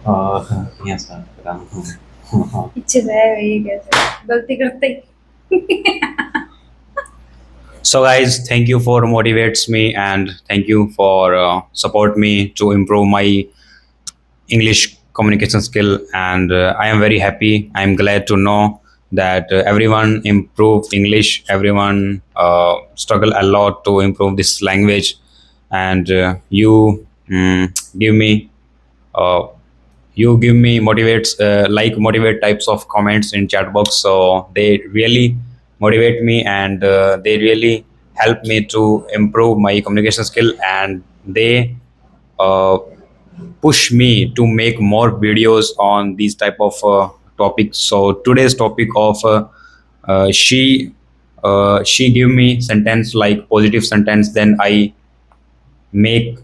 Yes, sir. हाँ. पीछे जाएगा ये कैसे गलती करते ही। So guys, thank you for motivates me and thank you for support me to improve my English communication skill. And I am very happy. I am glad to know that everyone improve English. Everyone struggle a lot to improve this language, and you give me uh, motivates like motivate types of comments in chat box, so they really motivate me, and they really help me to improve my communication skill, and they uh, push me to make more videos on these type of topics. So today's topic of uh, she she give me sentence like positive sentence, then I make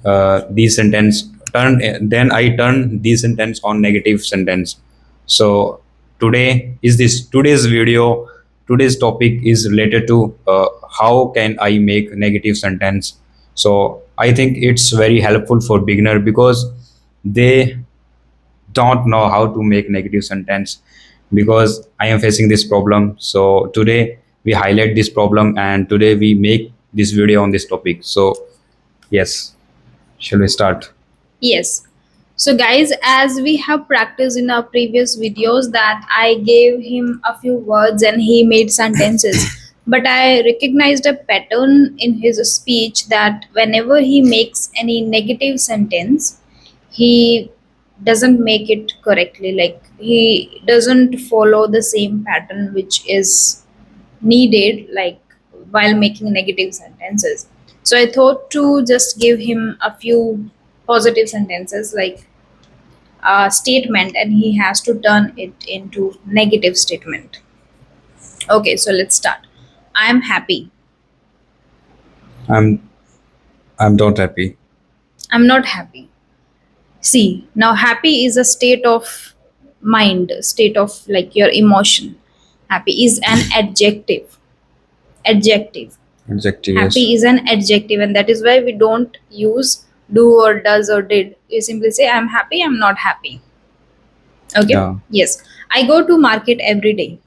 these sentence turn then I turn these sentence on negative sentence. So today's video, today's topic is related to how can I make negative sentence. So I think it's very helpful for beginner because they don't know how to make negative sentence, because I am facing this problem. So today we highlight this problem and today we make this video on this topic. So yes, shall we start? Yes. So, guys, as we have practiced in our previous videos, that I gave him a few words and he made sentences. But I recognized a pattern in his speech that whenever he makes any negative sentence, he doesn't make it correctly. Like, he doesn't follow the same pattern which is needed, like while making negative sentences. So I thought to just give him a few positive sentences, like a statement, and he has to turn it into negative statement. Okay, so let's start. I am happy. I'm I'm not happy. I'm not happy. See, now happy is a state of mind, state of like your emotion. Happy is an adjective. Adjective. Adjective, yes. Happy is an adjective, and that is why we don't use do or does or did. You simply say I'm happy, I'm not happy. Okay. Yeah. Yes, I go to market every day.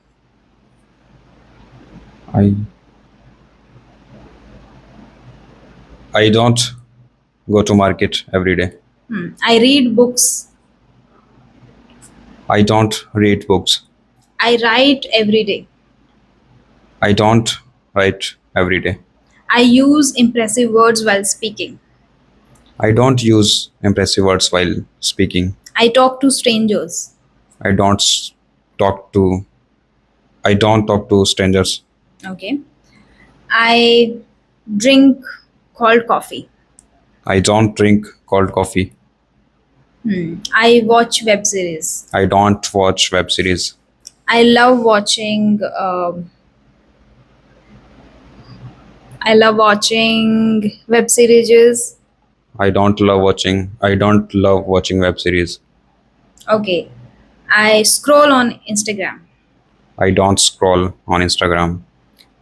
I I don't go to market every day. I read books. I don't read books. I write every day. I don't write every day. I use impressive words while speaking. I don't use impressive words while speaking. I talk to strangers. I don't s- talk to I don't talk to strangers. Okay. I drink cold coffee. I don't drink cold coffee. I watch web series. I don't watch web series. I love watching. I love watching web series. I don't love watching web series. Okay. I scroll on Instagram. I don't scroll on Instagram.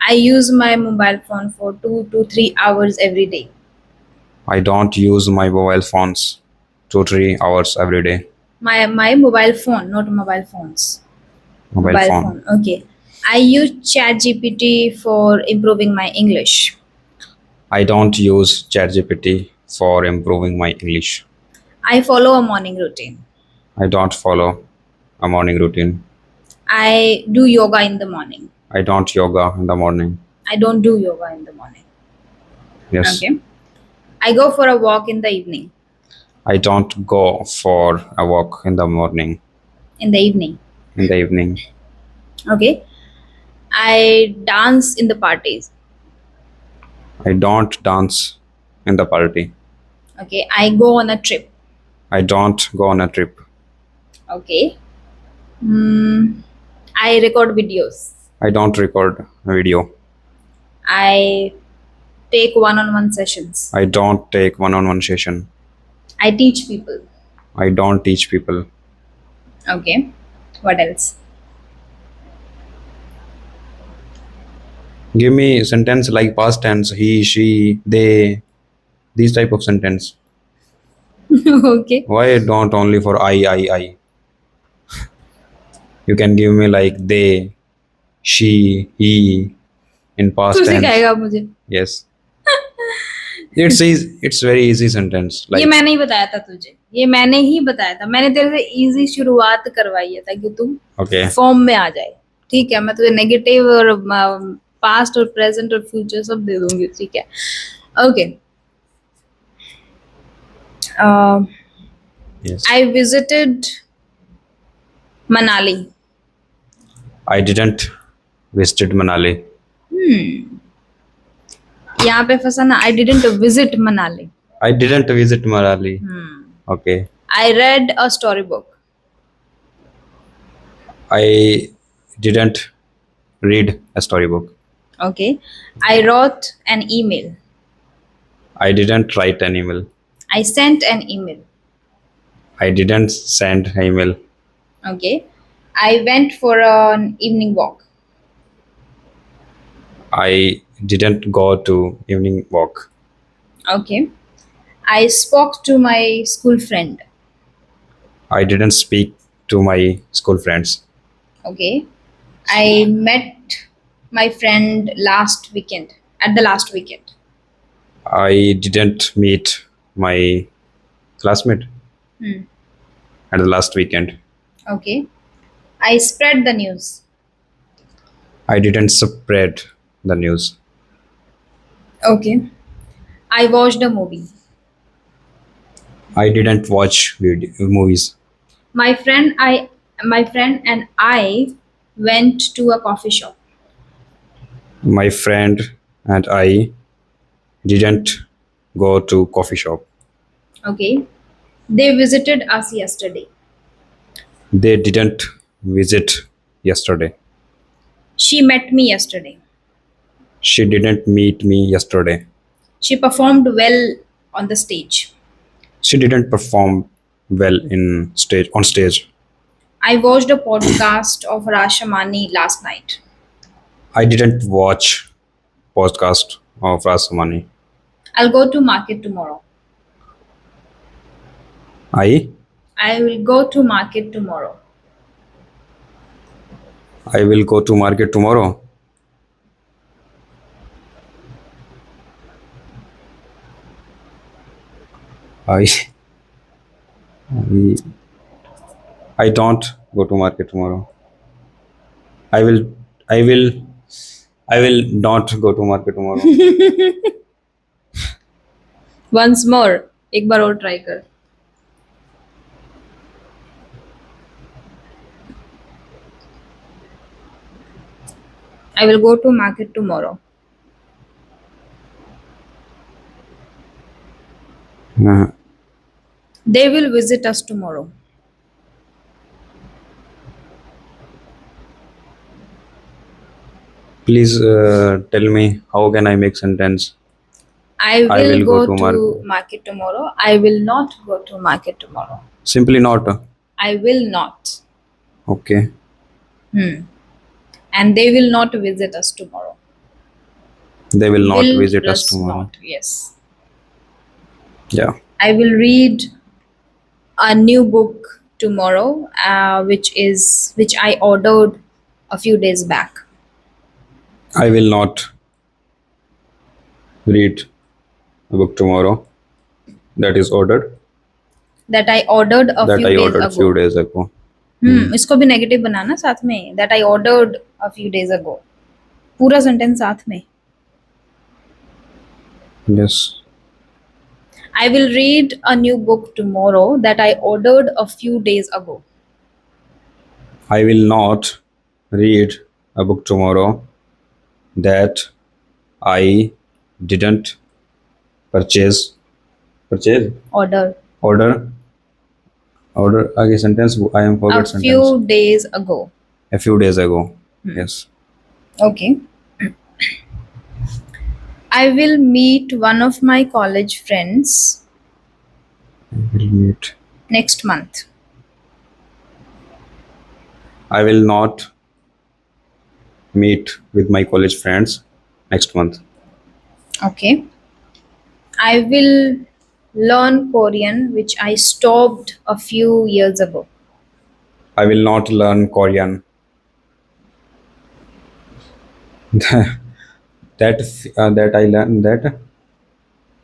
I use my mobile phone for 2 to 3 hours every day. I don't use my mobile phones 2 3 hours every day. My mobile phone, not mobile phones. Mobile Mobile phone. phone. Okay. I use ChatGPT for improving my English. I don't use ChatGPT for improving my English. I follow a morning routine. I don't follow a morning routine. I do yoga in the morning. I don't yoga in the morning. I don't do yoga in the morning. Yes. Okay. I go for a walk in the evening. I don't go for a walk in the morning. In the evening. In the evening. Okay. I dance in the parties. I don't dance in the party. Okay. I go on a trip. I don't go on a trip. Okay. Mm, I record videos. I don't record a video. I take one-on-one sessions. I don't take one-on-one session. I teach people. I don't teach people. Okay. What else? Give me sentence like past tense, he, she, they, these type of sentence. Okay. Why don't only for I? You can give me like they, she, he in तू past tense. सिखाएगा मुझे? Yes. It's easy. It's very easy sentence. ये Like मैंने ही बताया था तुझे, ये मैंने ही बताया था, मैंने तेरे से इजी शुरुआत करवाई है ताकि तुम okay. फॉर्म में आ जाए। ठीक है, मैं तुझे नेगेटिव और पास्ट और प्रेजेंट और फ्यूचर सब दे दूंगी। ठीक है, okay. Yes. I visited Manali. I didn't visited Manali. यहाँ पे फंसा ना, I didn't visit Manali. I didn't visit Manali. Okay. I read a story book. I didn't read a storybook. Okay, I wrote an email. I didn't write an email. I sent an email. I didn't send an email. Okay, I went for an evening walk. I didn't go to evening walk. Okay. I spoke to my school friend. I didn't speak to my school friends. Okay. I met my friend last weekend, at the last weekend. I didn't meet my classmate at the last weekend. Okay. I spread the news. I didn't spread the news. Okay. I watched a movie. I didn't watch movies. My friend and I went to a coffee shop. My friend and I didn't go to coffee shop. Okay. They visited us yesterday. They didn't visit yesterday. She met me yesterday. She didn't meet me yesterday. She performed well on the stage. She didn't perform well on stage. I watched a podcast of Ashwani last night. I didn't watch podcast of Rasamani. I'll go to market tomorrow. I I will go to market tomorrow. I will go to market tomorrow. I I, I don't go to market tomorrow. I will I will I will not go to market tomorrow. Once more. एक बार और try कर। I will go to market tomorrow. Uh, They will visit us tomorrow. please tell me how can I make sentence? I will, I will go, go to to market tomorrow. I will not go to market tomorrow. Simply not. I will not. Okay. And they will not visit us tomorrow. They will not Will visit us plus tomorrow. not. Yes. Yeah. I will read a new book tomorrow, which I ordered a few days back. I will not read a book tomorrow. That is ordered. That I ordered a That few I days ordered ago. few days ago. इसको भी negative बनाना साथ में। That I ordered a few days ago. पूरा sentence साथ में। Yes. I will read a new book tomorrow that I ordered a few days ago. I will not read a book tomorrow that I didn't purchase. Purchase? Order Order. Order. Again, sentence. I am a forget sentence. few days ago. A few days ago. Yes. Okay. I will meet one of my college friends I will meet. next month. I will not meet with my college friends next month. Okay. I will learn Korean, which I stopped a few years ago. I will not learn Korean. That I learned that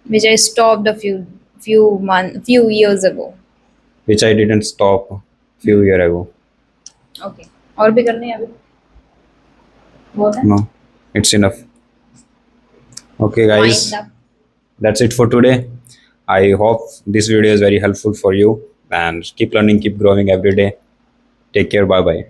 Which I stopped a few years ago. which I didn't stop few year ago. Okay. और भी करने हैं अभी बहुत है No, it's enough. Okay, wind guys, up. that's it for today. I hope this video is very helpful for you and keep learning, keep growing every day. Take care. Bye bye.